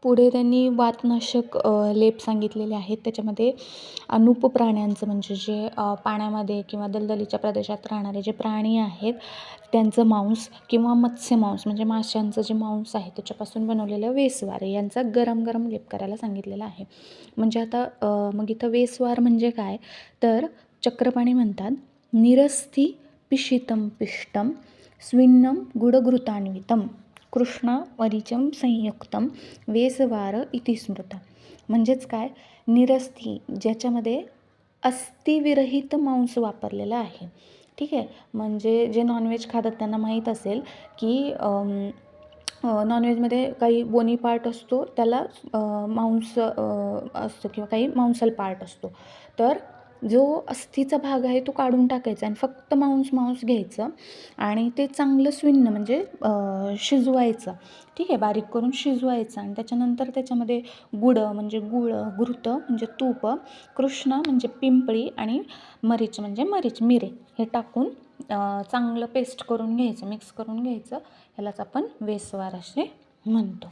पुढे त्यांनी वातनाशक लेप सांगितलेले आहेत. त्याच्यामध्ये अनुप प्राण्यांचं म्हणजे जे पाण्यामध्ये किंवा दलदलीच्या प्रदेशात राहणारे जे प्राणी आहेत त्यांचं मांस किंवा मत्स्यमांस म्हणजे माशांचं जे मांस आहे त्याच्यापासून बनवलेलं वेसवार यांचा गरम गरम लेप करायला सांगितलेला आहे. म्हणजे आता मग इथं वेसवार म्हणजे काय तर चक्रपाणी म्हणतात, निरस्थी पिशितं पिष्टं स्विन्नं गुडघृतान्वितं कृष्णावरीचं संयुक्तं वेसवार इति स्मृतं. म्हणजेच काय, निरस्थी ज्याच्यामध्ये अस्थिविरहित मांस वापरलेलं आहे. ठीक आहे, म्हणजे जे नॉनव्हेज खातात त्यांना माहीत असेल की नॉनव्हेजमध्ये काही बोनी पार्ट असतो त्याला मांस असतो किंवा काही मांसल पार्ट असतो. तर जो अस्थीचा भाग आहे तो काढून टाकायचा आणि फक्त मांस घ्यायचं आणि ते चांगलं स्विन्न म्हणजे शिजवायचं. ठीक आहे, बारीक करून शिजवायचं आणि त्याच्यानंतर त्याच्यामध्ये गुड म्हणजे गुळ, घृत म्हणजे तूप, कृष्ण म्हणजे पिंपळी आणि मरीच म्हणजे मिरे हे टाकून चांगलं पेस्ट करून घ्यायचं, मिक्स करून घ्यायचं. ह्यालाच आपण वेसवार असे म्हणतो.